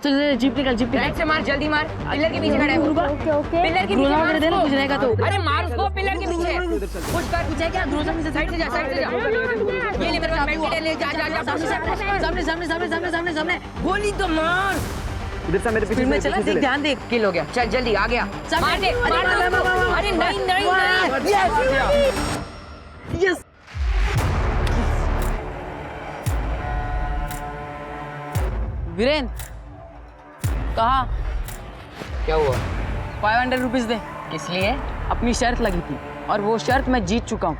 चल जीप निकल राइट से मार, जल्दी मार। पिलर के पीछे खड़ा है वो। पिलर के पीछे मार उसको। कुछ रहेगा तो अरे मार उसको पिलर के पीछे। कुछ कर। कुछ है क्या? ग्रोसर में से साइड से जा, साइड से जा। ये ले मेरे पास बैठ के ले जा जा जा। सामने गोली तो मार। इधर से मेरे पीछे में चला, देख ध्यान देख। किल हो गया, चल जल्दी आ गया। मार दे, मार दे। अरे नहीं नहीं नहीं। यस वीरेंद्र कहा? क्या हुआ? 500 रुपीज दे। किस लिए? अपनी शर्त लगी थी और वो शर्त मैं जीत चुका हूँ।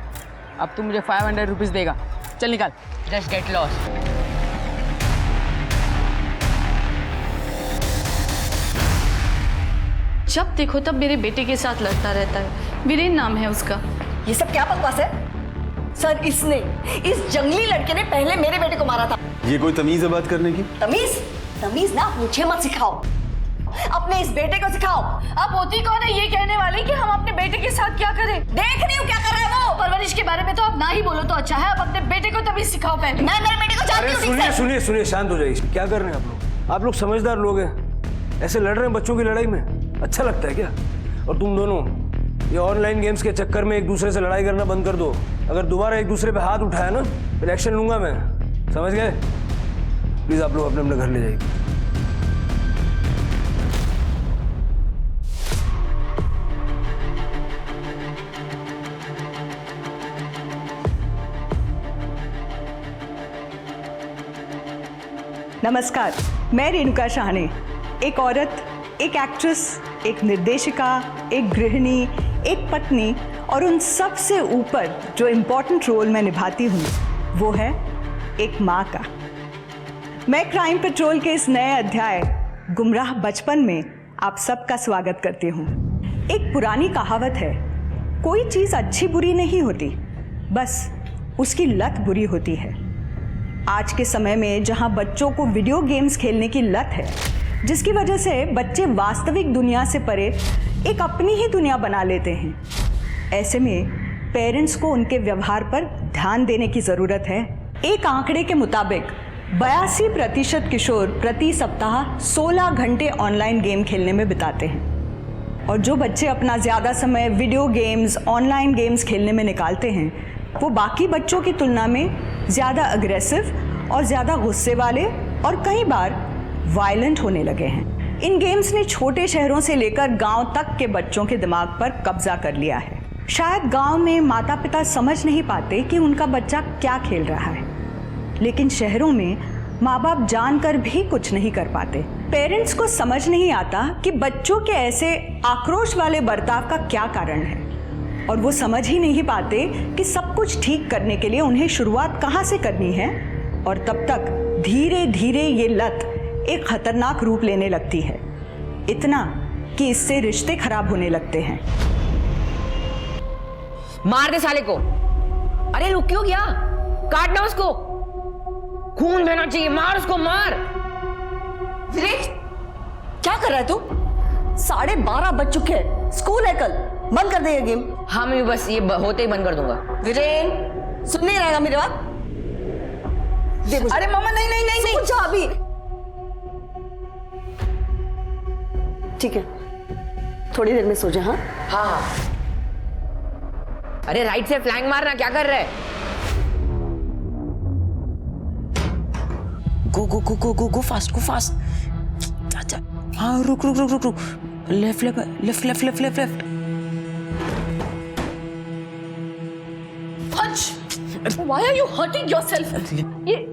अब तू मुझे 500 रुपीज देगा। चल निकाल। Just get lost. जब देखो तब मेरे बेटे के साथ लड़ता रहता है। वीरेन नाम है उसका। ये सब क्या बकवास है? सर इसने, इस जंगली लड़के ने पहले मेरे बेटे को मारा था। ये कोई तमीज है बात करने की? तमीज? तमीज ना मुझे मत सिखाओ, अपने इस बेटे को सिखाओ। अब होती कौन है ये कहने वाली कि हम अपने बेटे के साथ क्या करें? देख रही हूँ क्या कर रहा है वो। परवरिश के बारे में तो आप ना ही बोलो तो अच्छा है। अब अपने बेटे को तभी सिखाओ पहले। मैं मेरे बेटे को जानती हूँ। सुनिए सुनिए सुनिए, शांत हो जाइए। क्या कर रहे हैं आप लोग? आप लोग समझदार लोग हैं, ऐसे लड़ रहे हैं बच्चों की लड़ाई में? अच्छा लगता है क्या? और तुम दोनों ये ऑनलाइन गेम्स के चक्कर में एक दूसरे से लड़ाई करना बंद कर दो। अगर दोबारा एक दूसरे पे हाथ उठाया ना, फिर एक्शन लूंगा मैं, समझ गए? प्लीज आप लोग अपने अपने घर ले जाइए। नमस्कार, मैं रेणुका शाहने, एक औरत, एक एक्ट्रेस, एक निर्देशिका, एक गृहिणी, एक पत्नी और उन सब से ऊपर जो इम्पोर्टेंट रोल मैं निभाती हूँ वो है एक माँ का। मैं क्राइम पेट्रोल के इस नए अध्याय गुमराह बचपन में आप सबका स्वागत करती हूँ। एक पुरानी कहावत है, कोई चीज़ अच्छी बुरी नहीं होती, बस उसकी लत बुरी होती है। आज के समय में जहाँ बच्चों को वीडियो गेम्स खेलने की लत है, जिसकी वजह से बच्चे वास्तविक दुनिया से परे एक अपनी ही दुनिया बना लेते हैं, ऐसे में पेरेंट्स को उनके व्यवहार पर ध्यान देने की ज़रूरत है। एक आंकड़े के मुताबिक 82% किशोर प्रति सप्ताह 16 घंटे ऑनलाइन गेम खेलने में बिताते हैं। और जो बच्चे अपना ज़्यादा समय वीडियो गेम्स, ऑनलाइन गेम्स खेलने में निकालते हैं, वो बाकी बच्चों की तुलना में ज़्यादा अग्रेसिव और ज़्यादा गुस्से वाले और कई बार वायलेंट होने लगे हैं। इन गेम्स ने छोटे शहरों से लेकर गांव तक के बच्चों के दिमाग पर कब्जा कर लिया है। शायद गांव में माता पिता समझ नहीं पाते कि उनका बच्चा क्या खेल रहा है, लेकिन शहरों में माँ बाप जानकर भी कुछ नहीं कर पाते। पेरेंट्स को समझ नहीं आता कि बच्चों के ऐसे आक्रोश वाले बर्ताव का क्या कारण है, और वो समझ ही नहीं पाते कि सब कुछ ठीक करने के लिए उन्हें शुरुआत कहाँ से करनी है। और तब तक धीरे धीरे ये लत एक खतरनाक रूप लेने लगती है, इतना कि इससे रिश्ते खराब होने लगते हैं। मार दे साले को। अरे रुक क्यों गया? काटना उसको, खून बहना चाहिए। मार उसको, मार। वीरेन, क्या कर रहा है तू? 12:30 बज चुके हैं, स्कूल है कल, बंद कर दे ये गेम। हाँ मैं बस ये होते ही बंद कर दूंगा। वीरेन सुन नहीं रहेगा मेरी बात? अरे मामा नहीं नहीं नहीं नहीं, जा अभी। ठीक है, थोड़ी देर में सो जा। हाँ हाँ। अरे राइट से फ्लैंक मारना, क्या कर रहा है? गो फास्ट। अच्छा हाँ, रुक। Left. Why are you hurting yourself?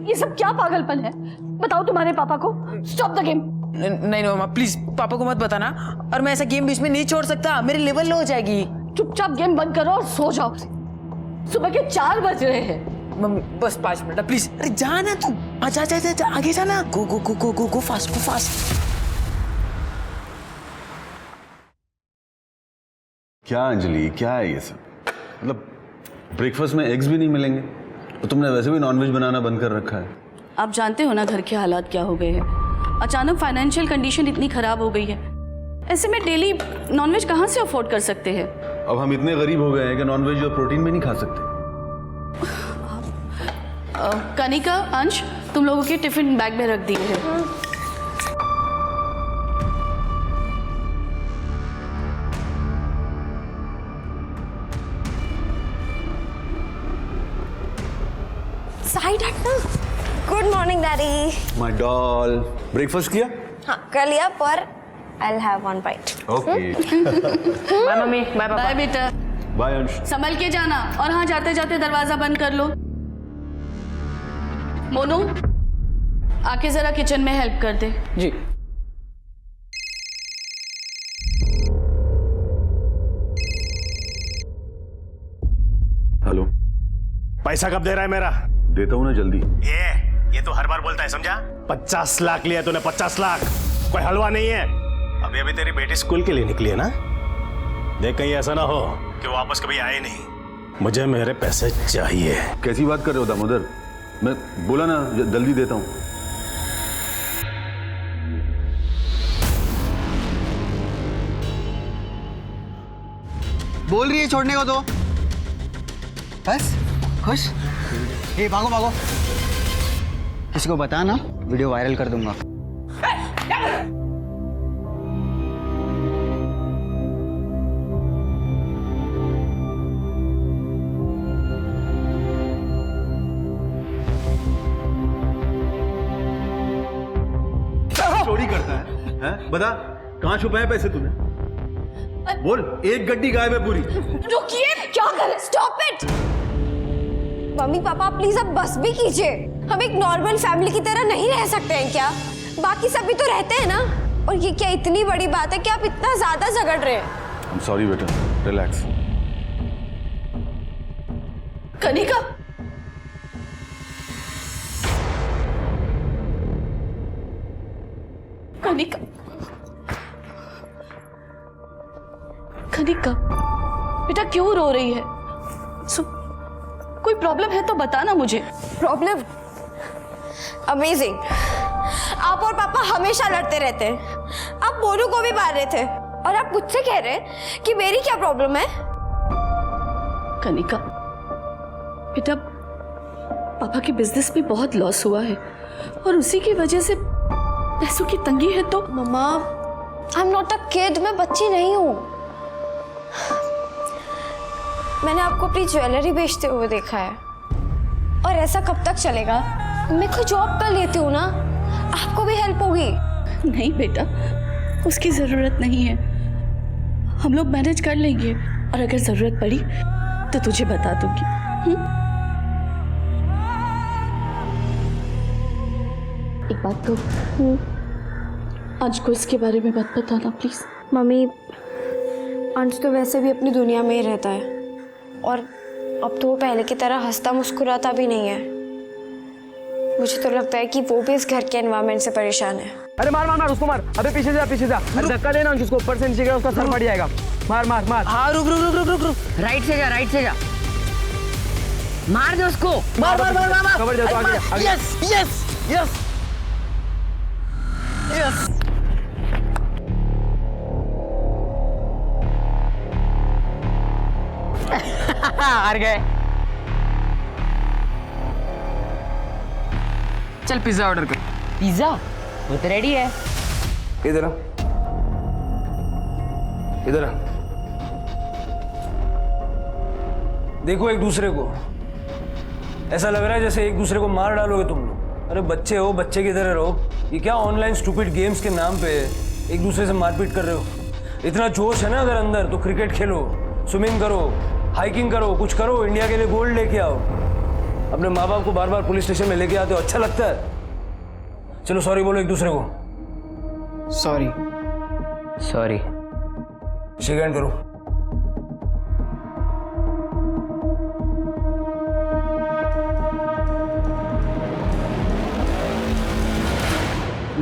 ये सब क्या पागलपन है? बताओ तुम्हारे पापा को। Stop the game. नहीं मामा प्लीज, पापा को मत बताना। और मैं ऐसा गेम बीच में नहीं छोड़ सकता, मेरी लेवल लो हो जाएगी। चुपचाप गेम बंद करो और सो जाओ। सुबह के 4 बज रहे हैं। मम्मी बस 5 मिनट प्लीज। अरे जाना तू, जा आगे जाना। गो फास्ट। क्या अंजलि, क्या है ये सब? मतलब ब्रेकफास्ट में एग्स भी नहीं मिलेंगे, तो तुमने वैसे भी नॉनवेज बनाना बंद कर रखा है। आप जानते हो ना घर के हालात क्या हो गए हैं। अचानक फाइनेंशियल कंडीशन इतनी खराब हो गई है, ऐसे में डेली नॉनवेज कहाँ से अफोर्ड कर सकते हैं। अब हम इतने गरीब हो गए हैं कि नॉनवेज और प्रोटीन में नहीं खा सकते। कनिका, अंश, तुम लोगों के टिफिन बैग में रख दिए हैं। साइड हटना। Good morning daddy. My doll, breakfast किया? हाँ कर लिया, पर I'll have one bite. Okay. Bye mummy, bye papa. Bye बेटा, बाय अंश। संभल के जाना, और हाँ जाते जाते दरवाजा बंद कर लो। मोनू, आके जरा किचन में हेल्प कर दे। जी। हेलो, पैसा कब दे रहा है मेरा? देता हूँ ना जल्दी। ये तो हर बार बोलता है, समझा? 50 लाख लिया तूने, 50 लाख। कोई हलवा नहीं है। अभी अभी तेरी बेटी स्कूल के लिए निकली है ना? देख कहीं ऐसा ना हो कि वो वापस कभी आए नहीं। मुझे मेरे पैसे चाहिए। कैसी बात कर रहे हो दामोदर? मैं बोला ना जल्दी देता हूँ। बोल रही है छोड़ने को तो बस खुश। ए भागो भागो, किसी को बता ना, वीडियो वायरल कर दूंगा। चोरी करता है, हैं? बता कहाँ छुपाए पैसे तूने? बोल, एक गड्डी गायब है पूरी। रुकिए, क्या कर रहे? Stop it. Mummy papa please अब बस भी कीजिए। हम एक नॉर्मल फैमिली की तरह नहीं रह सकते हैं क्या? बाकी सभी तो रहते हैं ना। और ये क्या इतनी बड़ी बात है कि आप इतना ज्यादा झगड़ रहे हैं? आई एम सॉरी बेटा, रिलैक्स। कनिका, कनिका, कनिका, बेटा क्यों रो रही है? कोई प्रॉब्लम है तो बता ना मुझे। प्रॉब्लम? अमेजिंग। आप और पापा हमेशा लड़ते रहते हैं। आप मोनू को भी मार रहे थे, और आप मुझसे कह रहे हैं कि मेरी क्या प्रॉब्लम है? कनिका, बेटा पापा के बिजनेस में बहुत लॉस हुआ है, और उसी की वजह से पैसों की तंगी है। तो मम्मा, I am not a kid, मैं बच्ची नहीं हूँ। मैंने आपको अपनी ज्वेलरी बेचते हुए देखा है, और ऐसा कब तक चलेगा? मैं कोई जॉब कर लेती हूँ ना, आपको भी हेल्प होगी। नहीं बेटा, उसकी जरूरत नहीं है, हम लोग मैनेज कर लेंगे, और अगर जरूरत पड़ी तो तुझे बता दूंगी। एक बात तो अंश को इसके बारे में मत बताना प्लीज। मम्मी, अंश तो वैसे भी अपनी दुनिया में ही रहता है, और अब तो वो पहले की तरह हंसता मुस्कुराता भी नहीं है। मुझे तो लगता है कि वो भी इस घर के एनवायरनमेंट से परेशान है। अरे मार मार मार उसको, मार। अबे पीछे जा, पीछे जा। अरे धक्का देना उसको, ऊपर से नीचे गिरा, उसका सर फट जाएगा। मार मार मार। हाँ रुक रुक रुक रुक रुक रुक। राइट से जा, राइट से जा। मार दे उसको। मार मार मार मार। कवर जा, आगे आगे। Yes yes yes yes. हार गए। चल पिज्जा ऑर्डर कर। पिज्जा? वो तो रेडी है। इधर आ, इधर आ। देखो एक दूसरे को, ऐसा लग रहा है जैसे एक दूसरे को मार डालोगे तुम लोग। अरे बच्चे हो, बच्चे की तरह रहो। ये क्या ऑनलाइन स्टूपिड गेम्स के नाम पे एक दूसरे से मारपीट कर रहे हो? इतना जोश है ना अगर अंदर, तो क्रिकेट खेलो, स्विमिंग करो, हाइकिंग करो, कुछ करो, इंडिया के लिए गोल्ड लेके आओ। अपने माँ बाप को बार बार पुलिस स्टेशन में लेके आते हो, अच्छा लगता है? चलो सॉरी बोलो एक दूसरे को। सॉरी। सॉरी। शेक हैंड करो।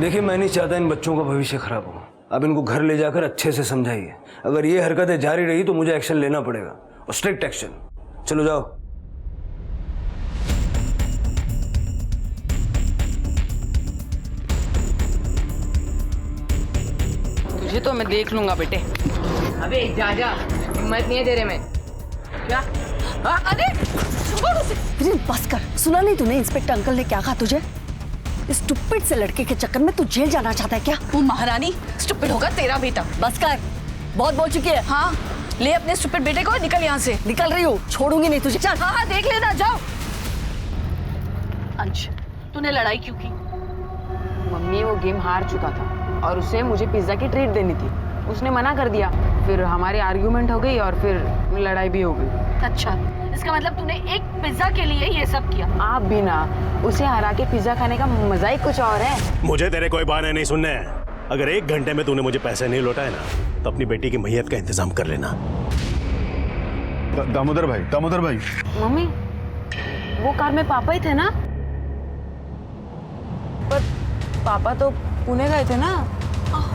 देखिए, मैं नहीं चाहता इन बच्चों का भविष्य खराब हो। अब इनको घर ले जाकर अच्छे से समझाइए। अगर ये हरकतें जारी रही तो मुझे एक्शन लेना पड़ेगा, और स्ट्रिक्ट एक्शन। चलो जाओ। तुझे तो मैं देख लूंगा बेटे। अबे जा जा, हिम्मत नहीं है तेरे में। क्या? अरे बस कर। सुना नहीं तूने इंस्पेक्टर अंकल ने क्या कहा तुझे? इस स्टूपिड से लड़के के चक्कर में तू जेल जाना चाहता है क्या? वो महारानी स्टूपिड होगा तेरा बेटा। बस कर, बहुत बोल चुकी है। हाँ, ले अपने स्टूपिड बेटे को, निकल यहाँ से। निकल रही हूँ, छोड़ूंगी नहीं तुझे। चल। हाँ हाँ देख लेना, जाओ। अंश, तूने लड़ाई क्यों की? मम्मी वो गेम हार चुका था और उसे मुझे पिज्ज़ा की ट्रीट देनी थी। उसने मना कर दिया, फिर हमारी आर्ग्यूमेंट हो गई और फिर लड़ाई भी हो गई। अच्छा, इसका मतलब तूने एक पिज्जा के लिए ये सब किया? आप भी ना, उसे हरा के पिज्ज़ा खाने का मजा ही कुछ और है। मुझे तेरे कोई बहाने नहीं सुनने हैं। अगर 1 घंटे में तूने मुझे पैसे नहीं लौटाए ना तो अपनी बेटी की मैयत का इंतजाम कर लेना। दामोदर भाई मम्मी वो कार में पापा ही थे ना? पर पापा तो पुणे गए थे ना?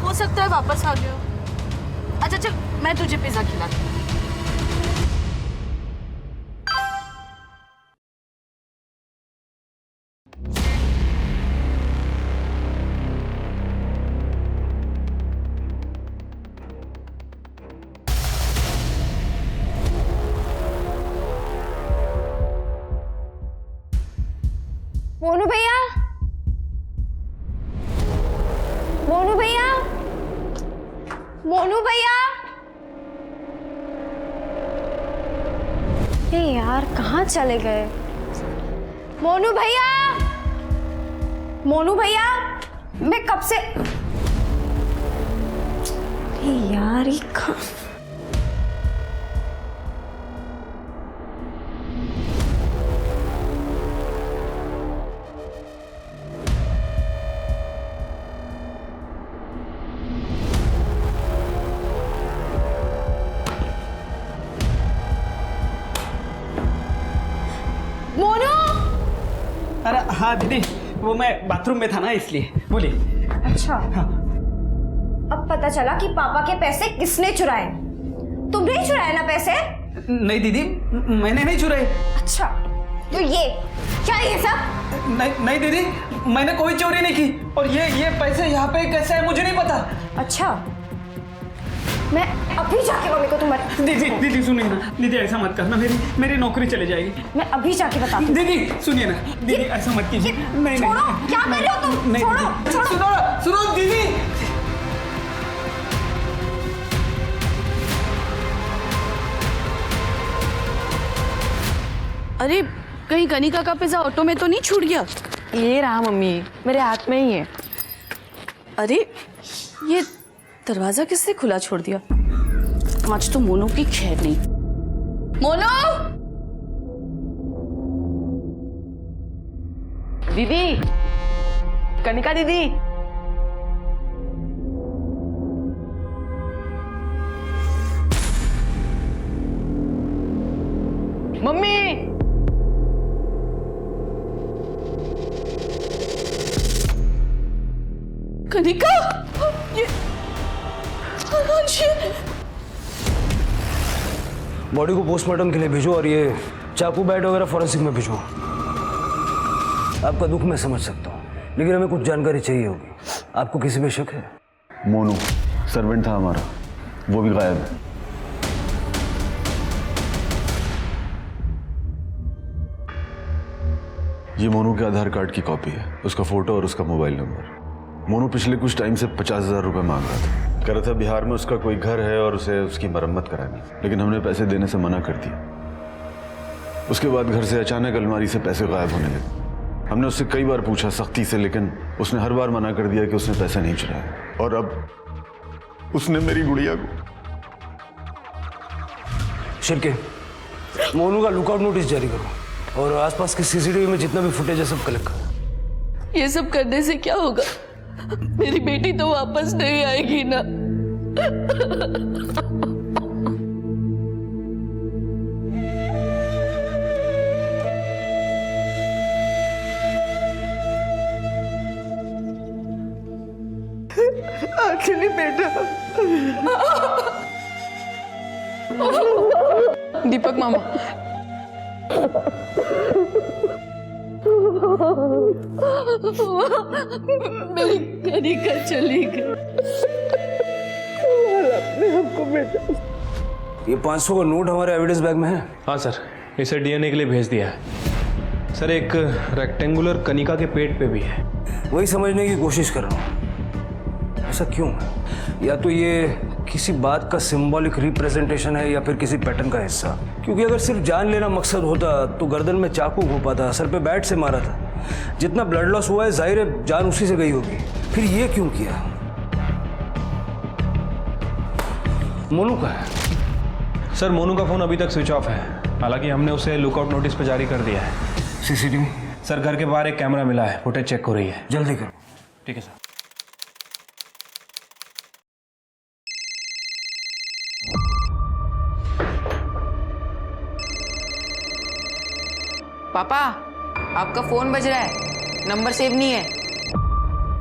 हो सकता है वापस आ गए हो। अच्छा चल, मैं तुझे पिज्जा खिलाती हूँ। मोनू भैया, मोनू भैया, मोनू भैया। ए यार कहाँ चले गए? मोनू भैया, मोनू भैया, मैं कब से ए यार ये कहाँ? मोनू! अरे हाँ दीदी, वो मैं बाथरूम में था ना इसलिए। बोलिए। अच्छा हाँ। अब पता चला कि पापा के पैसे किसने चुराए। तुमने ही चुराए ना पैसे? नहीं दीदी, मैंने नहीं चुराए। अच्छा तो ये क्या ये सब? नहीं दीदी, मैंने कोई चोरी नहीं की। और ये पैसे यहाँ पे कैसे है मुझे नहीं पता। अच्छा मैं अभी जाके मम्मी को तुम्हारी। दीदी सुनिए ना, दीदी ऐसा मत करना, मेरी नौकरी चली जाएगी। मैं अभी जाके बताती हूँ। दीदी सुनिए ना, दीदी ऐसा मत कीजिए। नहीं छोड़ो, क्या कर रहे हो तुम? नहीं, छोड़ो, सुनो दीदी। अरे कहीं कनिका का पिज्जा ऑटो में तो नहीं छूट गया? ये रहा मम्मी, मेरे हाथ में ही है। अरे ये दरवाजा किसने खुला छोड़ दिया? आज तो मोनू की खैर नहीं। मोनू! दीदी, कनिका दीदी। मम्मी! कनिका! ये बॉडी को पोस्टमार्टम के लिए भेजो और ये चाकू बैट वगैरह फॉरेंसिक में भेजो। आपका दुख मैं समझ सकता हूँ, लेकिन हमें कुछ जानकारी चाहिए होगी। आपको किसी पे शक है? मोनू सर्वेंट था हमारा, वो भी गायब है। ये मोनू के आधार कार्ड की कॉपी है, उसका फोटो और उसका मोबाइल नंबर। मोनू पिछले कुछ टाइम से 50,000 रुपये मांग रहा था। कह रहा था बिहार में उसका कोई घर है और उसे उसकी मरम्मत करानी, लेकिन हमने पैसे देने से मना कर दिया। उसके बाद घर से अचानक अलमारी से पैसे गायब होने लगे। हमने उससे कई बार पूछा सख्ती से, लेकिन उसने हर बार मना कर दिया कि उसने पैसे नहीं चुराए। और अब उसने मेरी गुड़िया को। शिरके, मोनू का लुकआउट नोटिस जारी करो और आसपास के सीसीटीवी में जितना भी फुटेज है सब कलेक्ट करो। ये सब करने से क्या होगा? मेरी बेटी तो वापस नहीं आएगी ना। आखिरी बेटा। दीपक मामा, मेरी कनिका चली गई। ये 500 का नोट हमारे एविडेंस बैग में है। हाँ सर, इसे डीएनए के लिए भेज दिया है। सर एक रेक्टेंगुलर कनिका के पेट पे भी है। वही समझने की कोशिश कर रहा हूँ, ऐसा क्यों है? या तो ये किसी बात का सिंबॉलिक रिप्रेजेंटेशन है या फिर किसी पैटर्न का हिस्सा। क्योंकि अगर सिर्फ जान लेना मकसद होता तो गर्दन में चाकू घोंपा था, सर पे बैट से मारा था। जितना ब्लड लॉस हुआ है जाहिर है जान उसी से गई होगी, फिर ये क्यों किया? मोनू का है? सर मोनू का फ़ोन अभी तक स्विच ऑफ है, हालांकि हमने उसे लुकआउट नोटिस पे जारी कर दिया है। सीसीटीवी? सर घर के बाहर एक कैमरा मिला है, फुटेज चेक हो रही है। जल्दी करो। ठीक है सर। पापा आपका फोन बज रहा है, नंबर सेव नहीं है।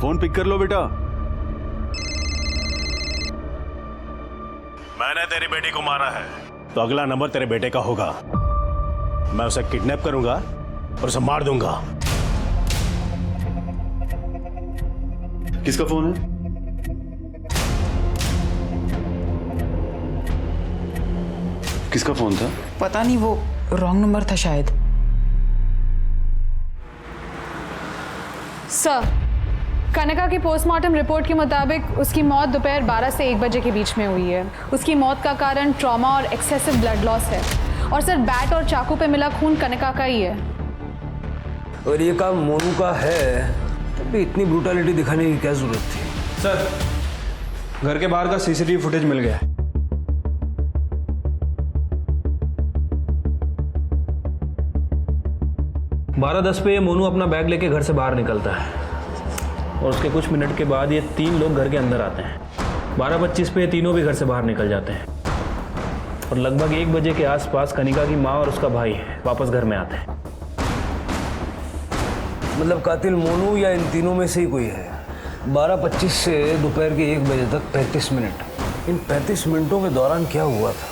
फोन पिक कर लो बेटा। मैंने तेरी बेटी को मारा है तो अगला नंबर तेरे बेटे का होगा। मैं उसे किडनैप करूंगा और उसे मार दूंगा। किसका फोन है? किसका फोन था? पता नहीं, वो रॉन्ग नंबर था शायद। सर, कनिका की पोस्टमार्टम रिपोर्ट के मुताबिक उसकी मौत दोपहर 12 से 1 बजे के बीच में हुई है। उसकी मौत का कारण ट्रॉमा और एक्सेसिव ब्लड लॉस है। और सर बैट और चाकू पे मिला खून कनिका का ही है। और ये काम मोनू का है तब भी इतनी ब्रूटलिटी दिखाने की क्या जरूरत थी? सर घर के बाहर का सीसीटीवी फुटेज मिल गया है। 12:10 पे मोनू अपना बैग लेके घर से बाहर निकलता है और उसके कुछ मिनट के बाद ये 3 लोग घर के अंदर आते हैं। 12:25 पे ये तीनों भी घर से बाहर निकल जाते हैं और लगभग 1 बजे के आसपास कनिका की माँ और उसका भाई वापस घर में आते हैं। मतलब कातिल मोनू या इन तीनों में से ही कोई है। 12:25 से दोपहर के 1 बजे तक 35 मिनट। इन 35 मिनटों के दौरान क्या हुआ था?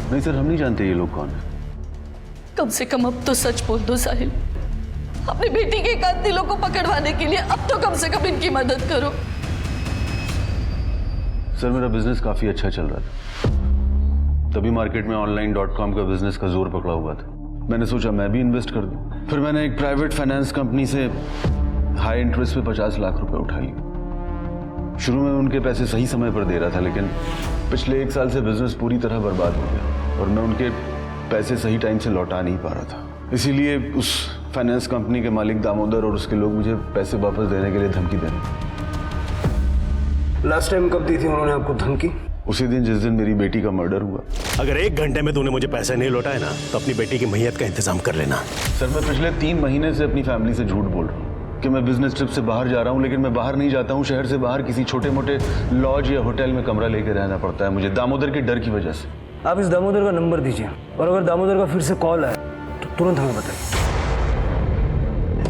नहीं सर, हम नहीं जानते ये लोग कौन है। कम से कम अब तो सच बोल दो साहिल। अपनी बेटी के कातिलों को पकड़वाने के लिए अब तो कम से कम इनकी मदद करो। सर मेरा बिजनेस काफी अच्छा चल रहा था, तभी मार्केट में online.com का बिजनेस का जोर पकड़ा हुआ था। मैंने सोचा मैं भी इन्वेस्ट कर दूं। फिर मैंने एक प्राइवेट फाइनेंस कंपनी से हाई इंटरेस्ट पे 50 लाख रुपए उठा लिए। शुरू में उनके पैसे सही समय पर दे रहा था, लेकिन पिछले 1 साल से बिजनेस पूरी तरह बर्बाद हो गया और मैं उनके पैसे सही टाइम से लौटा नहीं पा रहा था। इसीलिए उस फाइनेंस कंपनी के मालिक दामोदर और उसके लोग मुझे पैसे वापस देने के लिए धमकी दे रहे। लास्ट टाइम कब दी थी उन्होंने आपको धमकी? उसी दिन जिस दिन मेरी बेटी का मर्डर हुआ। अगर 1 घंटे में तूने मुझे पैसे नहीं लौटाए ना तो अपनी बेटी की मैयत का इंतजाम कर लेना। सर मैं पिछले 3 महीने से अपनी फैमिली से झूठ बोल रहा हूँ कि मैं बिजनेस ट्रिप से बाहर जा रहा हूँ, लेकिन मैं बाहर नहीं जाता हूँ। शहर से बाहर किसी छोटे मोटे लॉज या होटल में कमरा लेकर रहना पड़ता है मुझे, दामोदर के डर की वजह से। आप इस दामोदर का नंबर दीजिए और अगर दामोदर का फिर से कॉल आए तो तुरंत हमें बताइए।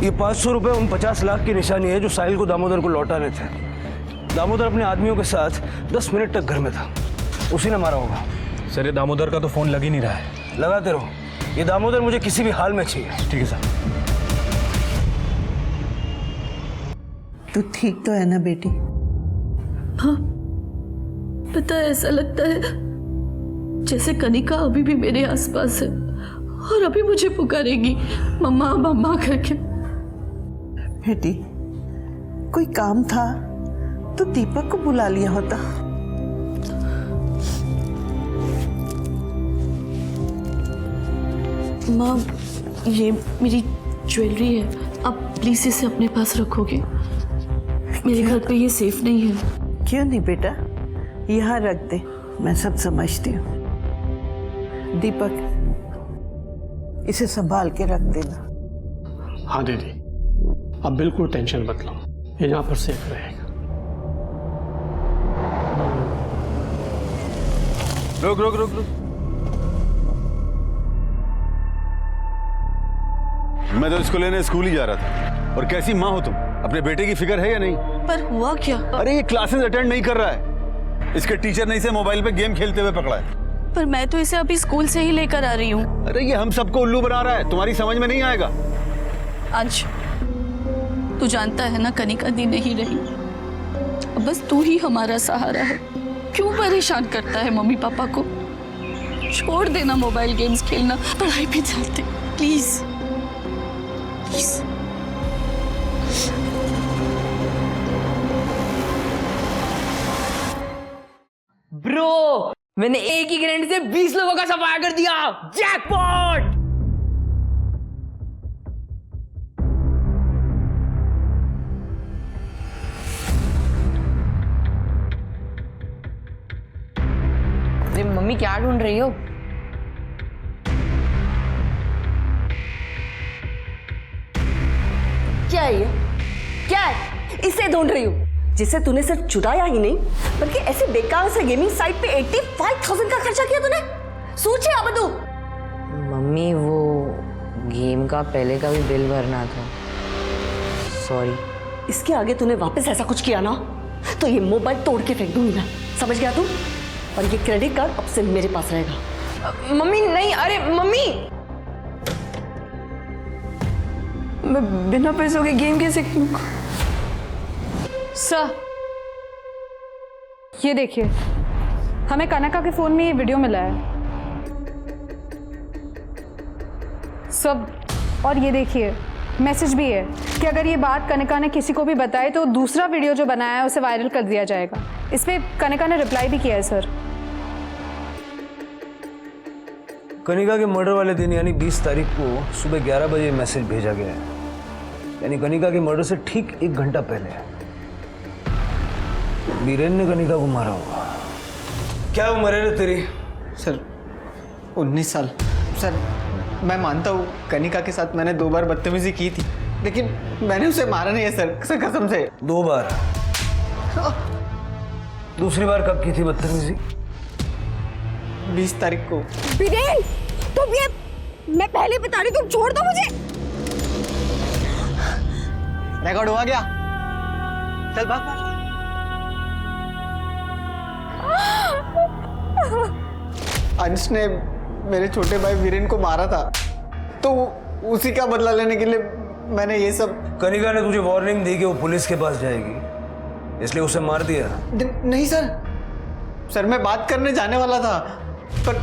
ये 500 रुपए उन 50 लाख की निशानी है जो साहिल को दामोदर को लौटाने थे। दामोदर अपने आदमियों के साथ 10 मिनट तक घर में था, उसी ने मारा होगा। सर ये दामोदर का तो फोन लग ही नहीं रहा है। लगाते रहो, ये दामोदर मुझे किसी भी हाल में चाहिए। ठीक है सर। तू ठीक तो है ना बेटी? हाँ, पता है ऐसा लगता है जैसे कनिका अभी भी मेरे आसपास है और अभी मुझे पुकारेगी मम्मा मम्मा करके। बेटी कोई काम था तो दीपक को बुला लिया होता। माँ ये मेरी ज्वेलरी है, आप प्लीज इसे अपने पास रखोगे? मेरे घर पे ये सेफ नहीं है। क्यों नहीं बेटा, यहाँ रख दे, मैं सब समझती हूँ। दीपक इसे संभाल के रख देना। हाँ दीदी, अब बिल्कुल टेंशन मत लो, ये यहाँ पर सेफ रहेगा। रुक रुक रुक रुक, मैं तो इसको लेने स्कूल ही जा रहा था। और कैसी माँ हो तुम, अपने बेटे की फिक्र है या नहीं? पर हुआ क्या? अरे ये क्लासेस अटेंड नहीं कर रहा है, इसके टीचर ने इसे मोबाइल पे गेम खेलते हुए पकड़ा है। पर मैं तो इसे अभी स्कूल से ही लेकर आ रही हूँ। अरे ये हम सबको उल्लू बना रहा है, तुम्हारी समझ में नहीं आएगा। अंश, तू जानता है ना कनिका दी नहीं रही, अब बस तू ही हमारा सहारा है। क्यों परेशान करता है मम्मी पापा को? छोड़ देना मोबाइल गेम्स खेलना, पढ़ाई पे चलते प्लीज प्लीज। ब्रो मैंने एक ही ग्रेनेड से 20 लोगों का सफाया कर दिया। जैकपॉट। अरे मम्मी क्या ढूंढ रही हो? क्या है ये? क्या है? इसे ढूंढ रही हूँ जिसे तूने सिर्फ चुराया ही नहीं बल्कि ऐसे बेकार से गेमिंग साइट पे 85,000 का खर्चा किया तूने। सोचे अब तू। मम्मी वो गेम का पहले का भी बिल भरना था, सॉरी। इसके आगे तूने वापस ऐसा कुछ किया ना तो ये मोबाइल तोड़ के फेंक दूंगी मैं, समझ गया तू? और ये क्रेडिट कार्ड अब से मेरे पास रहेगा। मम्मी नहीं, अरे मम्मी मैं बिना पैसों के गेम कैसे खेलूंगा? सर ये देखिए, हमें कनका के फोन में ये वीडियो मिला है सब, और ये देखिए मैसेज भी है कि अगर ये बात कनिका ने किसी को भी बताई तो दूसरा वीडियो जो बनाया है उसे वायरल कर दिया जाएगा। इस पे कनिका ने रिप्लाई भी किया है सर। कनिका के मर्डर वाले दिन यानी 20 तारीख को सुबह 11 बजे मैसेज भेजा गया है, यानी कनिका के मर्डर से ठीक 1 घंटा पहले बीरेन ने कनिका को मारा होगा। क्या उम्र है तेरी? सर 19 साल। सर मैं मानता हूँ कनिका के साथ मैंने 2 बार बदतमीजी की थी, लेकिन मैंने उसे मारा नहीं है सर कसम से। 2 बार? दूसरी बार कब की थी बदतमीजी? 20 तारीख को। बीरेन तुम ये, मैं पहले बता रही, तुम छोड़ दो मुझे। रिकॉर्ड हुआ क्या? चल भाग। अंश ने मेरे छोटे भाई वीरेन को मारा था, तो उसी का बदला लेने के लिए मैंने ये सब। कनिका ने तुझे वार्निंग दी कि वो पुलिस के पास जाएगी, इसलिए उसे मार दिया? नहीं सर मैं बात करने जाने वाला था, पर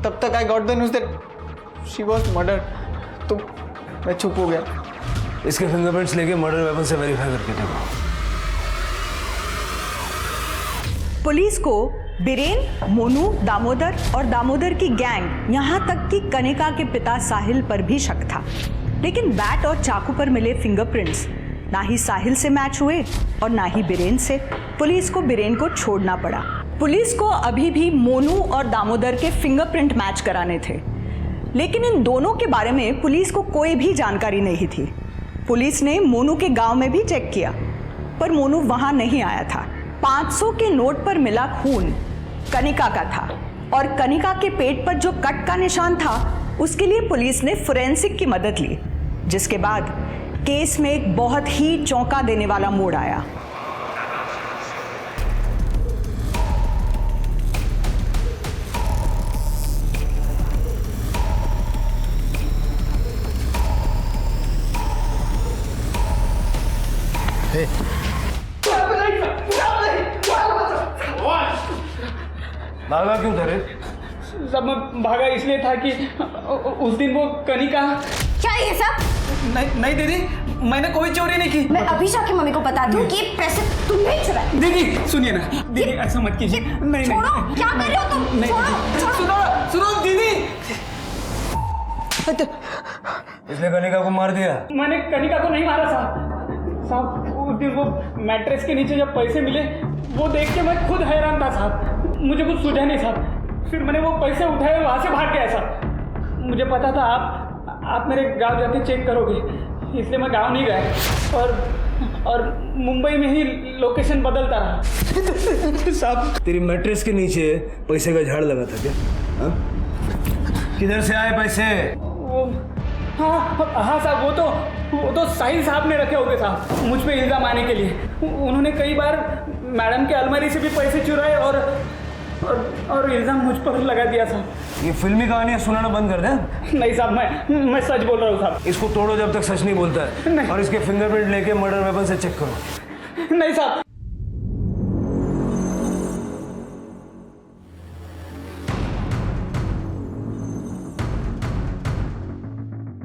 तब तक I got the news that she was murdered, तो मैं चुप हो गया। इसके फिंगरप्रिंट्स लेके मर्डर वेपन से वेरीफाई करके देखो। पुलिस को बीरेन, मोनू, दामोदर और दामोदर की गैंग, यहाँ तक कि कनिका के पिता साहिल पर भी शक था, लेकिन बैट और चाकू पर मिले फिंगरप्रिंट्स ना ही साहिल से मैच हुए और ना ही बीरेन से। पुलिस को बीरेन को छोड़ना पड़ा। पुलिस को अभी भी मोनू और दामोदर के फिंगरप्रिंट मैच कराने थे, लेकिन इन दोनों के बारे में पुलिस को कोई भी जानकारी नहीं थी। पुलिस ने मोनू के गांव में भी चेक किया, पर मोनू वहां नहीं आया था। 500 के नोट पर मिला खून कनिका का था, और कनिका के पेट पर जो कट का निशान था उसके लिए पुलिस ने फोरेंसिक की मदद ली, जिसके बाद केस में एक बहुत ही चौंका देने वाला मोड़ आया। भागा क्यों था रे? सब मैं भागा इसलिए था कि उस दिन वो कनिका। क्या ये सब? नहीं दीदी, मैंने कोई चोरी नहीं की। मैं अभी जाके मम्मी को बता दूं कि ये पैसे तुमने चुराए। दीदी सुनिए ना, दीदी ऐसा मत कीजिए। नहीं छोड़ो, क्या कर रहे हो तुम? छोड़ो। सुनो दीदी। इसने कनिका को मार दिया? मैंने कनिका को नहीं मारा साहब। उस दिन वो मैट्रेस के नीचे जब पैसे मिले वो देख के मैं खुद हैरान था साहब, मुझे कुछ सूझा नहीं साहब। फिर मैंने वो पैसे उठाए, वहाँ से भाग गया साहब। मुझे पता था आप मेरे गांव जाके चेक करोगे, इसलिए मैं गांव नहीं गया और मुंबई में ही लोकेशन बदलता रहा। साहब तेरी मैट्रेस के नीचे पैसे का झाड़ लगा था क्या? हा? किधर से आए पैसे? वो हाँ साहब, वो तो साहिल साहब ने रखे होंगे साहब, मुझ पे इल्जाम आने के लिए। उन्होंने कई बार मैडम के अलमारी से भी पैसे चुराए और इल्जाम मुझ पर लगा दिया साहब। ये फिल्मी कहानियां सुनाना बंद कर दे। नहीं साहब, मैं सच बोल रहा हूँ साहब। इसको तोड़ो जब तक सच नहीं बोलता है, और इसके फिंगरप्रिंट लेके मर्डर वेपन से चेक करो। नहीं साहब।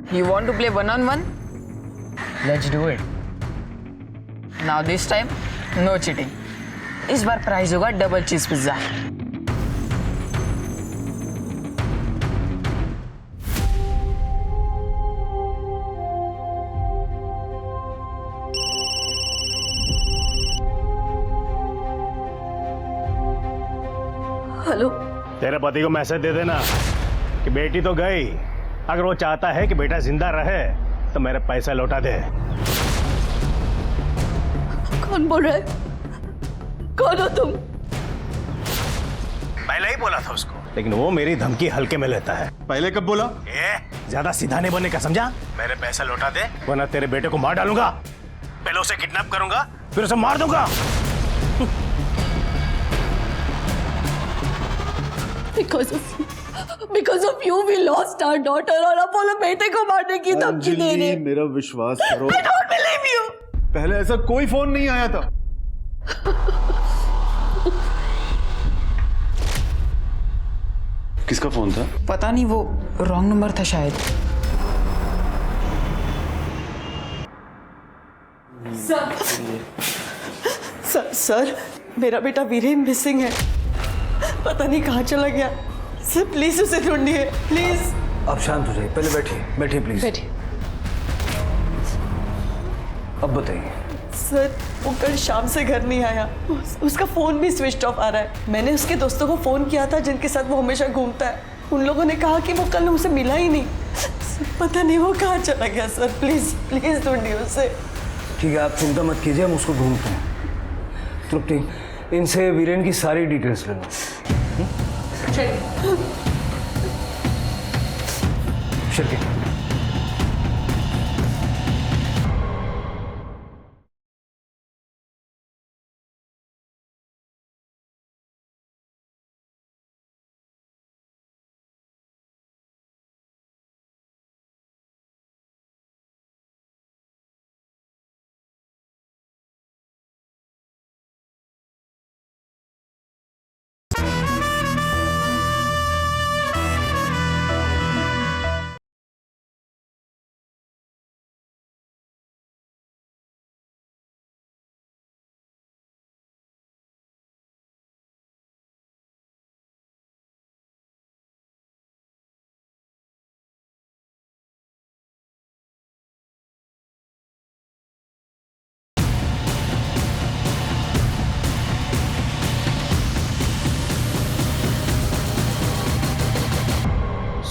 You want to play 1-on-1? Let's do it. Now this time, no cheating. इस बार प्राइस होगा डबल चीज पिज्जा। तेरे पति को मैसेज दे देना कि बेटी तो गई, अगर वो चाहता है कि बेटा जिंदा रहे तो मेरे पैसा लौटा दे। कौन बोल रहा है? कौन हो तुम? पहले ही बोला था उसको, लेकिन वो मेरी धमकी हल्के में लेता है। पहले कब बोला? ज्यादा सीधा नहीं बनने का, समझा? मेरे पैसा लौटा दे वरना तेरे बेटे को मार डालूंगा। पहले उसे किडनैप करूंगा फिर उसे मार दूंगा। Because of you we lost our daughter और अपोलो बेटे को मारने की धमकी दे रहे। मेरा विश्वास करो। I don't believe you। पहले ऐसा कोई फोन नहीं आया था। किसका फोन था? पता नहीं, वो रॉन्ग नंबर था शायद। सर मेरा बेटा वीरेन मिसिंग है, पता नहीं कहाँ चला गया। सर प्लीज उसे ढूंढिए प्लीज। आप शांत हो जाइए, पहले बैठिए बैठिए प्लीज। बैठिए। अब बताइए। सर वो कल शाम से घर नहीं आया, उसका फोन भी स्विच ऑफ आ रहा है। मैंने उसके दोस्तों को फोन किया था जिनके साथ वो हमेशा घूमता है, उन लोगों ने कहा कि वो कल हमसे मिला ही नहीं। पता नहीं वो कहाँ चला गया। सर प्लीज प्लीज ढूंढिए उसे। ठीक है, आप चिंता मत कीजिए, हम उसको ढूंढते हैं। तृप्ति, इनसे वीरेन की सारी डिटेल्स ले लो। शिरके।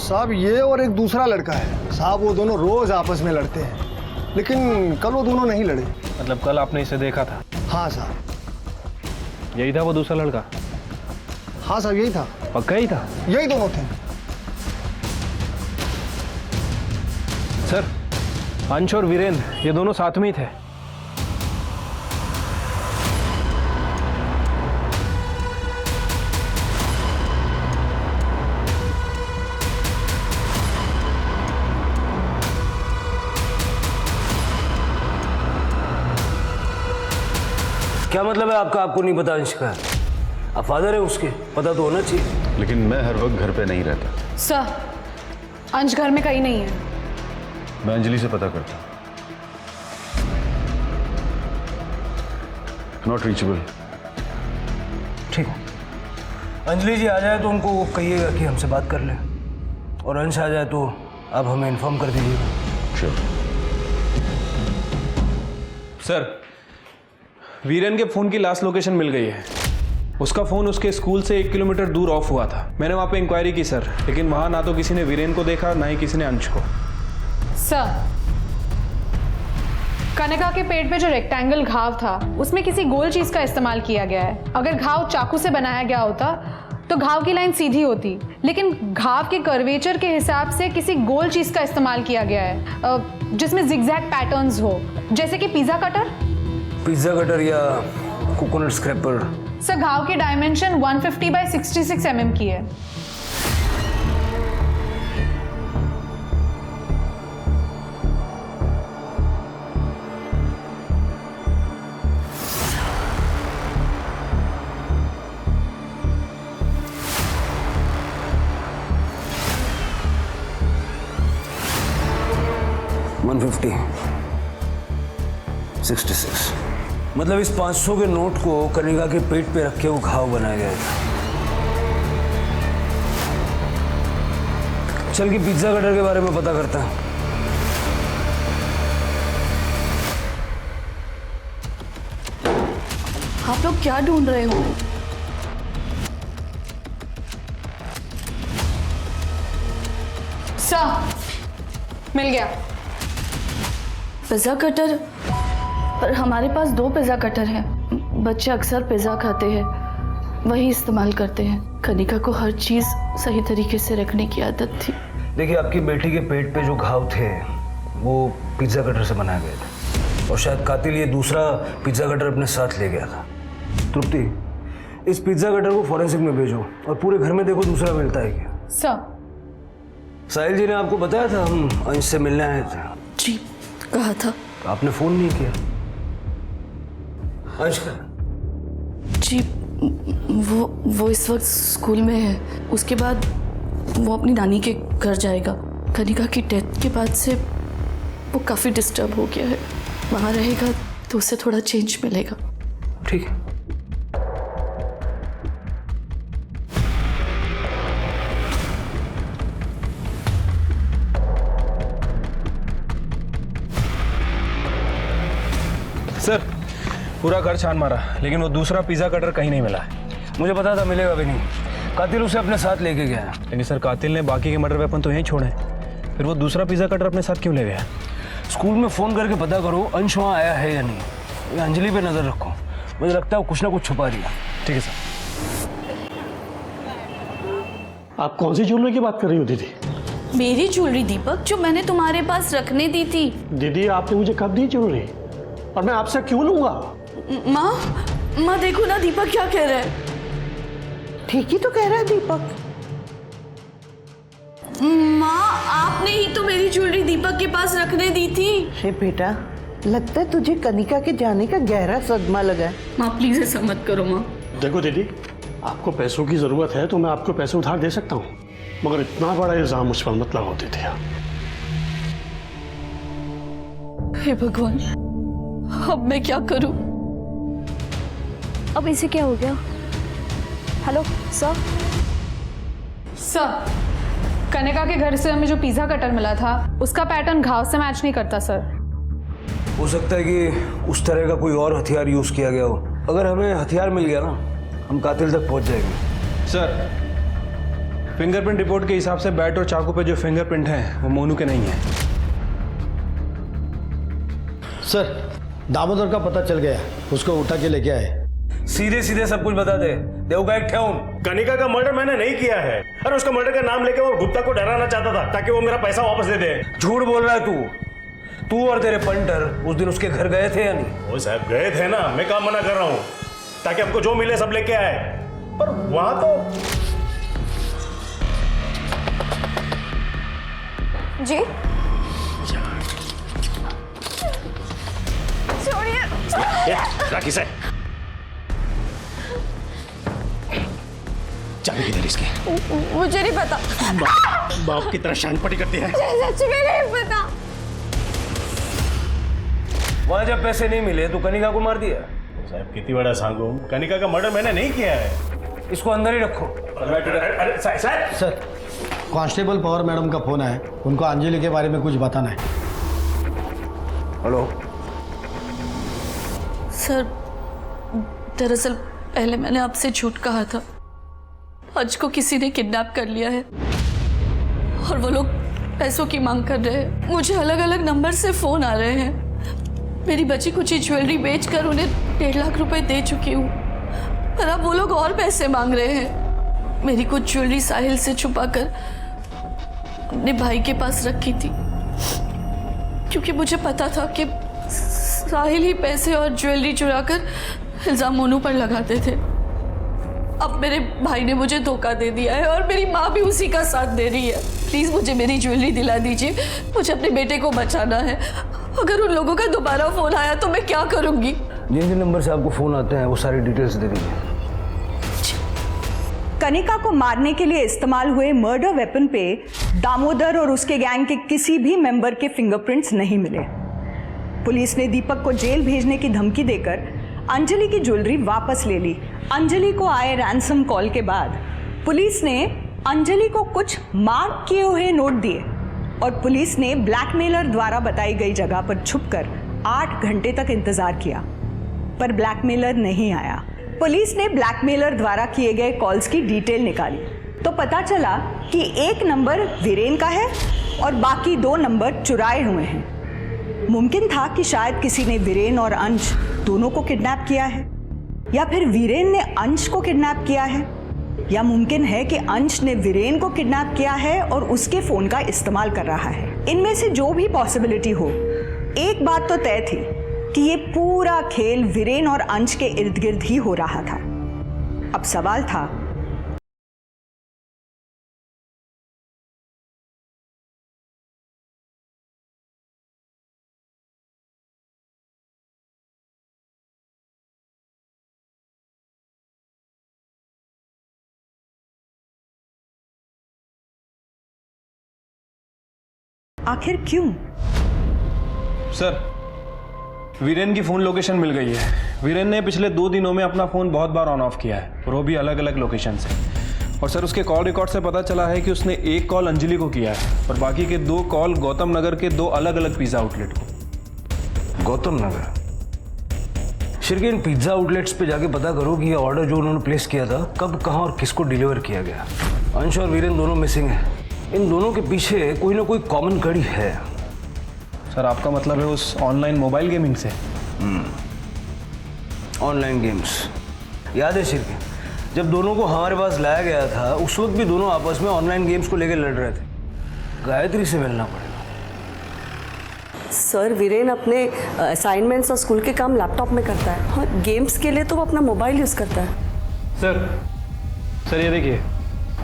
साहब ये और एक दूसरा लड़का है साहब, वो दोनों रोज आपस में लड़ते हैं, लेकिन कल वो दोनों नहीं लड़े। मतलब कल आपने इसे देखा था? हाँ साहब। यही था वो दूसरा लड़का? हाँ साहब यही था। पक्का ही था? यही दोनों थे। सर, अंश और वीरेन ये दोनों साथ में ही थे। क्या मतलब है आपका? आपको नहीं पता अंश का? आप फादर है उसके, पता तो होना चाहिए। लेकिन मैं हर वक्त घर पे नहीं रहता। सर, अंश घर में कहीं नहीं है। मैं अंजलि से पता करता। Not reachable. ठीक है, अंजलि जी आ जाए तो उनको कहिएगा कि हमसे बात कर लें, और अंश आ जाए तो आप हमें इन्फॉर्म कर दीजिएगा। श्योर। सर, वीरेन के फोन की लास्ट लोकेशन मिल गई है। उसका फोन उसके स्कूल से 1 किलोमीटर दूर ऑफ हुआ था। मैंने वहां पे इंक्वायरी की सर, लेकिन वहां ना तो किसी ने वीरेन को देखा, ना ही किसी ने अंश को। सर, कनिका के पेट पे जो रेक्टेंगल घाव था उसमें किसी गोल चीज का इस्तेमाल किया गया है। अगर घाव चाकू से बनाया गया होता तो घाव की लाइन सीधी होती, लेकिन घाव के कर्वेचर के हिसाब से किसी गोल चीज का इस्तेमाल किया गया है जिसमें जिगजैग पैटर्न्स हो, जैसे कि पिज्जा कटर। पिज्जा कटर या कोकोनट स्क्रैपर। सर, घाव की डायमेंशन 150 बाय 66 mm की है। मतलब इस 500 के नोट को कनिका के पेट पे रख के वो घाव बनाया गया था। चल के पिज्जा कटर के बारे में पता करता है। आप लोग क्या ढूंढ रहे हो? सर मिल गया। पिज़्ज़ा कटर, पर हमारे पास 2 पिज़्ज़ा कटर हैं। बच्चे अक्सर पिज़्ज़ा खाते हैं, वही इस्तेमाल करते हैं। कनिका को हर चीज़ सही तरीके से रखने की आदत थी। देखिए, आपकी बेटी के पेट पे जो घाव थे वो पिज्ज़ा कटर से बनाए गए थे, और शायद कातिल ये दूसरा पिज्ज़ा कटर अपने साथ ले गया था। तृप्ति, इस पिज्ज़ा कटर को फॉरेंसिक में भेजो और पूरे घर में देखो दूसरा मिलता है क्या। सर साहिल जी ने आपको बताया था हम अंश से मिलने आए थे। जी, कहा था। तो आपने फोन नहीं किया। अंश का? जी, वो इस वक्त स्कूल में है। उसके बाद वो अपनी नानी के घर जाएगा। कनिका की डेथ के बाद से वो काफ़ी डिस्टर्ब हो गया है। वहाँ रहेगा तो उसे थोड़ा चेंज मिलेगा। ठीक है। सर, पूरा घर छान मारा, लेकिन वो दूसरा पिज़्ज़ा कटर कहीं नहीं मिला है। मुझे पता था मिलेगा भी नहीं। कातिल उसे अपने साथ लेके गया है। लेकिन सर, कातिल ने बाकी के मर्डर वेपन तो यहीं छोड़े, फिर वो दूसरा पिज़्ज़ा कटर अपने साथ क्यों ले गया? स्कूल में फ़ोन करके पता करो अंश वहाँ आया है या नहीं। ये अंजलि पे नज़र रखो, मुझे लगता है वो कुछ ना कुछ छुपा रही है। ठीक है सर। आप कौन सी ज्वेलरी की बात कर रही हो दीदी? मेरी ज्वेलरी दीपक, जो मैंने तुम्हारे पास रखने दी थी। दीदी, आपने मुझे कब दी ज्वेलरी और मैं आपसे क्यों लूंगा? माँ देखो ना दीपक क्या कह रहा है। ठीक ही तो कह रहा है दीपक। माँ, आपने ही तो मेरी ज्वेलरी दीपक के पास रखने दी थी। हे बेटा, लगता है तुझे कनिका के जाने का गहरा सदमा लगा है। माँ प्लीज ऐसा मत करो माँ। देखो दीदी, आपको पैसों की जरूरत है तो मैं आपको पैसे उधार दे सकता हूँ, मगर इतना बड़ा इल्जाम मुझ पर मत लगाओ दीदी। हे भगवान, अब मैं क्या करूं? अब इसे क्या हो गया? Hello sir. सर, कनिका के घर से हमें जो पिज़्ज़ा कटर मिला था उसका पैटर्न घाव से मैच नहीं करता सर। हो सकता है कि उस तरह का कोई और हथियार यूज किया गया हो। अगर हमें हथियार मिल गया ना, हम कातिल तक पहुंच जाएंगे। सर, फिंगरप्रिंट रिपोर्ट के हिसाब से बैट और चाकू पे जो फिंगरप्रिंट हैं वो मोनू के नहीं है। सर, दामोदर का पता चल गया, उसको उठा के लेके आए। सीधे सीधे सब कुछ बता दे। देवगा एक ठेउन। कनिका का मर्डर मैंने नहीं किया है। अरे उसका मर्डर का नाम लेके वो गुप्ता को डराना चाहता था ताकि वो मेरा पैसा वापस दे दे। झूठ बोल रहा है तू और तेरे पंटर उस दिन उसके घर गए थे या नहीं? वो साहब गए थे ना, मैं काम मना कर रहा हूँ ताकि हमको जो मिले सब लेके आए, पर वहां तो जी छोड़िए। राखी से चाबी किधर इसकी? मुझे नहीं पता। बाप की तरह शानपटी करती है। सच में नहीं पता। वहां जब पैसे नहीं मिले तो कनिका को मार दिया। साहब कितनी बड़ा सांगू, कनिका का मर्डर मैंने नहीं किया है। इसको अंदर ही रखो। अरे सर, कांस्टेबल पवार मैडम का फोन है, उनको अंजलि के बारे में कुछ बताना है। हेलो सर, दरअसल पहले मैंने आपसे झूठ कहा था। आज को किसी ने किडनैप कर लिया है और वो लोग पैसों की मांग कर रहे हैं। मुझे अलग अलग नंबर से फोन आ रहे हैं। मेरी बची कुछ ज्वेलरी बेचकर उन्हें 1.5 लाख रुपए दे चुकी हूँ, पर अब वो लोग और पैसे मांग रहे हैं। मेरी कुछ ज्वेलरी साहिल से छुपाकर अपने भाई के पास रखी थी, क्योंकि मुझे पता था कि साहिल ही पैसे और ज्वेलरी चुराकर इल्जाम मोनू पर लगाते थे। अब मेरे भाई ने मुझे धोखा दे दिया है और मेरी माँ भी उसी का साथ दे रही है। प्लीज मुझे मेरी ज्वेलरी दिला दीजिए, मुझे अपने बेटे को बचाना है। अगर उन लोगों का दोबारा फोन आया तो मैं क्या करूंगी? जिन जिन नंबर से आपको फोन आते हैं वो सारी डिटेल्स दे दीजिए। कनिका को मारने के लिए इस्तेमाल हुए मर्डर वेपन पे दामोदर और उसके गैंग के किसी भी मेंबर के फिंगरप्रिंट्स नहीं मिले। पुलिस ने दीपक को जेल भेजने की धमकी देकर अंजलि की ज्वेलरी वापस ले ली। अंजलि को आए रैंसम कॉल के बाद पुलिस ने अंजलि को कुछ मार्क किए हुए नोट दिए और पुलिस ने ब्लैकमेलर द्वारा बताई गई जगह पर छुपकर 8 घंटे तक इंतजार किया, पर ब्लैकमेलर नहीं आया। पुलिस ने ब्लैकमेलर द्वारा किए गए कॉल्स की डिटेल निकाली तो पता चला कि एक नंबर वीरेन का है और बाकी 2 नंबर चुराए हुए हैं। मुमकिन था कि शायद किसी ने वीरेन और अंश दोनों को किडनैप किया है, या फिर वीरेन ने अंश को किडनैप किया है, या मुमकिन है कि अंश ने वीरेन को किडनैप किया है और उसके फोन का इस्तेमाल कर रहा है। इनमें से जो भी पॉसिबिलिटी हो, एक बात तो तय थी कि ये पूरा खेल वीरेन और अंश के इर्द गिर्द ही हो रहा था। अब सवाल था आखिर क्यों? सर, वीरेन की फ़ोन लोकेशन मिल गई है। वीरेन ने पिछले 2 दिनों में अपना फ़ोन बहुत बार ऑन ऑफ किया है, और वो भी अलग अलग लोकेशन से। और सर, उसके कॉल रिकॉर्ड से पता चला है कि उसने 1 कॉल अंजलि को किया है और बाकी के 2 कॉल गौतम नगर के 2 अलग अलग पिज़्ज़ा आउटलेट को। गौतम नगर? शिरके, इन पिज्ज़ा आउटलेट्स पे जाके पता करो कि ये ऑर्डर जो उन्होंने प्लेस किया था कब, कहाँ और किसको डिलीवर किया गया। अंश और वीरेन दोनों मिसिंग हैं। इन दोनों के पीछे कोई ना कोई कॉमन कड़ी है। सर, आपका मतलब है उस ऑनलाइन मोबाइल गेमिंग से? Online games. याद है शिरके, जब दोनों को हमारे पास लाया गया था उस वक्त भी दोनों आपस में ऑनलाइन गेम्स को लेकर लड़ रहे थे। गायत्री से मिलना पड़ेगा। सर, वीरेन अपने असाइनमेंट्स और स्कूल के काम लैपटॉप में करता है और गेम्स के लिए तो वो अपना मोबाइल यूज़ करता है। सर ये देखिए,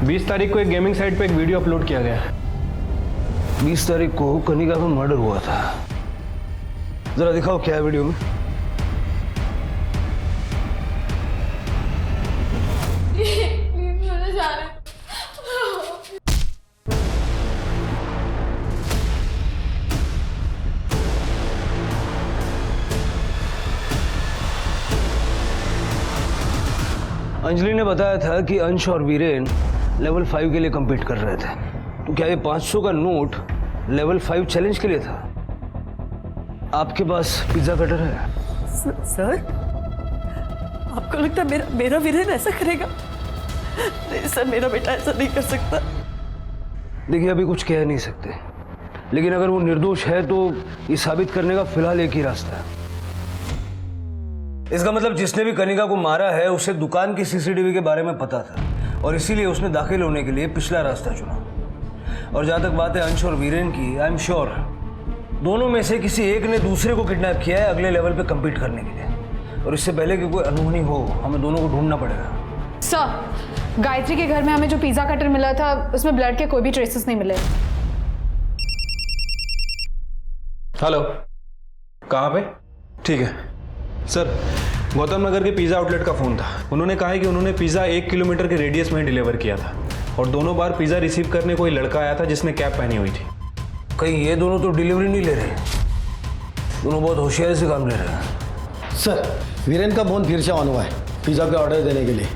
20 तारीख को एक गेमिंग साइट पे एक वीडियो अपलोड किया गया है। 20 तारीख को कनिका का मर्डर हुआ था। जरा दिखाओ क्या है वीडियो में। अंजलि ने बताया था कि अंश और वीरेन लेवल 5 के लिए compete कर रहे थे। तो क्या ये 500 का नोट लेवल 5 चैलेंज के लिए था? आपके पास पिज्जा कटर है? सर, आपको लगता है मेरा वीरेन ऐसा करेगा? नहीं सर, मेरा बेटा ऐसा नहीं कर सकता। देखिए, अभी कुछ कह नहीं सकते, लेकिन अगर वो निर्दोष है तो ये साबित करने का फिलहाल एक ही रास्ता है। इसका मतलब जिसने भी कनिका को मारा है उसे दुकान की सीसीटीवी के बारे में पता था और इसीलिए उसने दाखिल होने के लिए पिछला रास्ता चुना। और जहां तक बात है अंश और वीरेन की, आई एम श्योर दोनों में से किसी एक ने दूसरे को किडनैप किया है अगले लेवल पे compete करने के लिए। और इससे पहले कि कोई अनहोनी हो, हमें दोनों को ढूंढना पड़ेगा। सर, गायत्री के घर में हमें जो पिज्जा कटर मिला था उसमें ब्लड के कोई भी ट्रेसेस नहीं मिले। हेलो, कहाँ पे? ठीक है सर, गौतम नगर के पिज़्ज़ा आउटलेट का फ़ोन था। उन्होंने कहा है कि उन्होंने पिज़्ज़ा 1 किलोमीटर के रेडियस में डिलीवर किया था और दोनों बार पिज़्ज़ा रिसीव करने कोई लड़का आया था जिसने कैप पहनी हुई थी। कहीं ये दोनों तो डिलीवरी नहीं ले रहे? दोनों बहुत होशियारी से काम ले रहे हैं। सर, वीरेन का फोन फिर से ऑन हुआ है पिज़्ज़ा का ऑर्डर देने के लिए,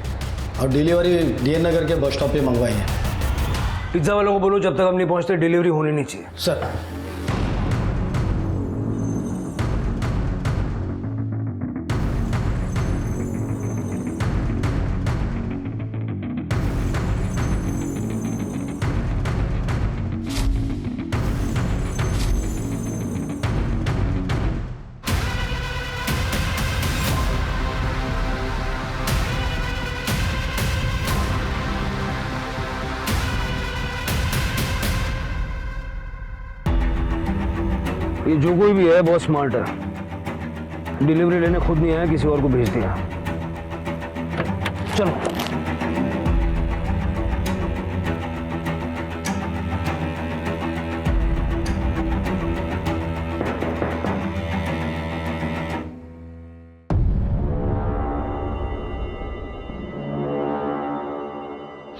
और डिलीवरी डीएन नगर के बस स्टॉप पे मंगवाई है। पिज्ज़ा वालों को बोलो जब तक हम नहीं पहुंचते डिलीवरी होनी नहीं चाहिए। सर। ये जो कोई भी है बहुत स्मार्ट है। डिलीवरी लेने खुद नहीं आया, किसी और को भेज दिया। चलो।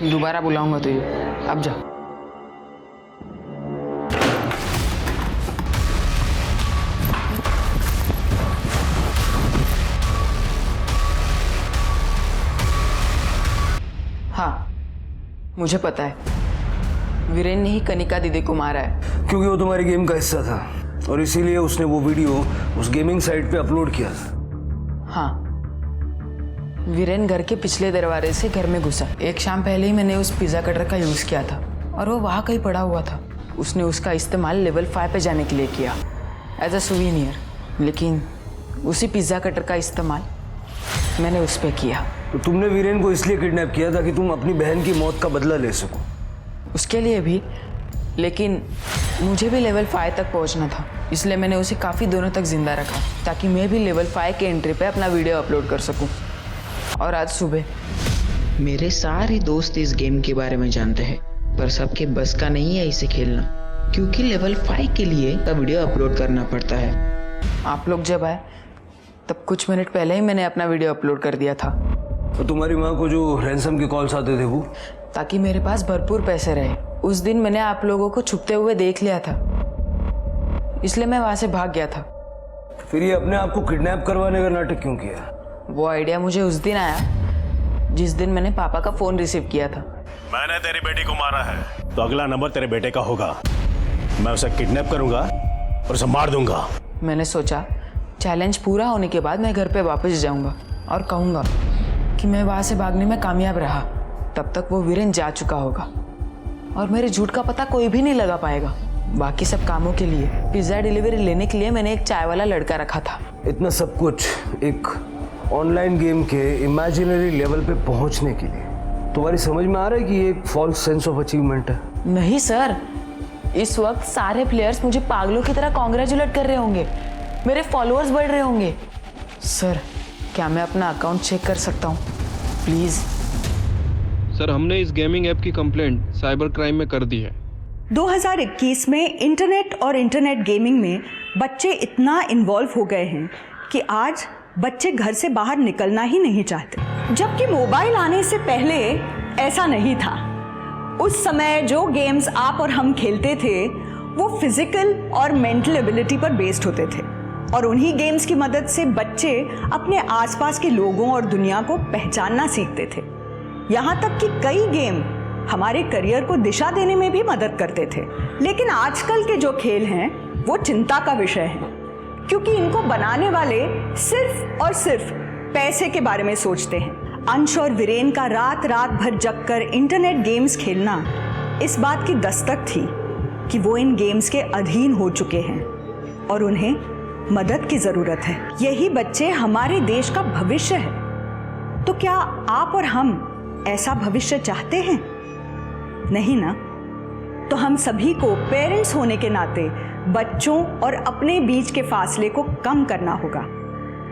दोबारा बुलाऊंगा तो ये, अब जा। हाँ, मुझे पता है वीरेन ने ही कनिका दीदी को मारा है। क्योंकि वो तुम्हारी गेम का हिस्सा था और इसीलिए उसने वो वीडियो उस गेमिंग साइट पे अपलोड किया था। हाँ, वीरेन घर के पिछले दरवाजे से घर में घुसा। एक शाम पहले ही मैंने उस पिज़्ज़ा कटर का यूज़ किया था और वो वहाँ कहीं पड़ा हुआ था। उसने उसका इस्तेमाल लेवल 5 पे जाने के लिए किया एज अ सुवीनियर, लेकिन उसी पिज़्ज़ा कटर का इस्तेमाल मैंने उस पर किया। तो तुमने वीरेन को इसलिए किडनैप किया था कि तुम अपनी बहन की मौत का बदला ले सको? उसके लिए भी, लेकिन मुझे भी लेवल 5 तक पहुंचना था, इसलिए मैंने उसे काफ़ी दिनों तक जिंदा रखा ताकि मैं भी लेवल 5 के एंट्री पे अपना वीडियो अपलोड कर सकूं। और आज सुबह मेरे सारे दोस्त इस गेम के बारे में जानते हैं, पर सबके बस का नहीं है इसे खेलना, क्योंकि लेवल 5 के लिए का वीडियो अपलोड करना पड़ता है। आप लोग जब आए तब कुछ मिनट पहले ही मैंने अपना वीडियो अपलोड कर दिया था। तो तुम्हारी माँ को जो रैंसम के कॉल्स आते थे वो? ताकि मेरे पास भरपूर पैसे रहे। उस दिन मैंने आप लोगों को छुपते हुए देख लिया था, इसलिए मैं वहां से भाग गया था। फिर ये अपने आप को किडनैप करवाने का नाटक क्यों किया? वो आइडिया मुझे उस दिन आया जिस दिन मैंने पापा का फोन रिसीव किया था। मैंने तेरी बेटी को मारा है, तो अगला नंबर तेरे बेटे का होगा। मैं उसे किडनैप करूंगा और उसे मार दूंगा। मैंने सोचा चैलेंज पूरा होने के बाद मैं घर पे वापस जाऊंगा और कहूंगा कि मैं वहां से भागने में कामयाब रहा। तब तक वो वीरेन जा चुका होगा और मेरे झूठ का पता कोई भी नहीं लगा पाएगा। बाकी सब कामों के लिए पिज्ज़ा डिलीवरी लेने के लिए मैंने एक चाय वाला लड़का रखा था। इतना सब कुछ एक ऑनलाइन गेम के इमेजिनरी लेवल पे पहुंचने के लिए तुम्हारी समझ में आ रहा है कि ये एक फॉल्स सेंस ऑफ अचीवमेंट है? नहीं सर, इस वक्त सारे प्लेयर्स मुझे पागलों की तरह कॉन्ग्रेचुलेट कर रहे होंगे, मेरे फॉलोअर्स बढ़ रहे होंगे। सर, क्या मैं अपना अकाउंट चेक कर सकता हूँ प्लीज़? सर, हमने इस गेमिंग ऐप की कंप्लेंट साइबर क्राइम में कर दी है। 2021 में इंटरनेट और इंटरनेट गेमिंग में बच्चे इतना इन्वॉल्व हो गए हैं कि आज बच्चे घर से बाहर निकलना ही नहीं चाहते, जबकि मोबाइल आने से पहले ऐसा नहीं था। उस समय जो गेम्स आप और हम खेलते थे वो फिजिकल और मेंटल एबिलिटी पर बेस्ड होते थे, और उन्हीं गेम्स की मदद से बच्चे अपने आसपास के लोगों और दुनिया को पहचानना सीखते थे। यहाँ तक कि कई गेम हमारे करियर को दिशा देने में भी मदद करते थे। लेकिन आजकल के जो खेल हैं वो चिंता का विषय है, क्योंकि इनको बनाने वाले सिर्फ और सिर्फ पैसे के बारे में सोचते हैं। अंश और वीरेन का रात रात भर जगकर इंटरनेट गेम्स खेलना इस बात की दस्तक थी कि वो इन गेम्स के अधीन हो चुके हैं और उन्हें मदद की जरूरत है। यही बच्चे हमारे देश का भविष्य है। तो क्या आप और हम ऐसा भविष्य चाहते हैं? नहीं ना? तो हम सभी को पेरेंट्स होने के नाते बच्चों और अपने बीच के फासले को कम करना होगा।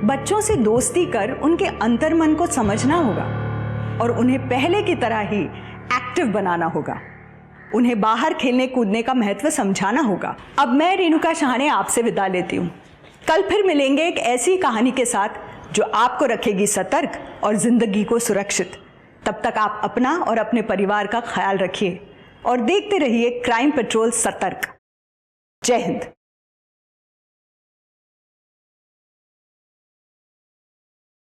बच्चों से दोस्ती कर उनके अंतर्मन को समझना होगा और उन्हें पहले की तरह ही एक्टिव बनाना होगा। उन्हें बाहर खेलने कूदने का महत्व समझाना होगा। अब मैं रेणुका शाहने आपसे विदा लेती हूँ। कल फिर मिलेंगे एक ऐसी कहानी के साथ जो आपको रखेगी सतर्क और जिंदगी को सुरक्षित। तब तक आप अपना और अपने परिवार का ख्याल रखिए और देखते रहिए क्राइम पेट्रोल सतर्क। जय हिंद।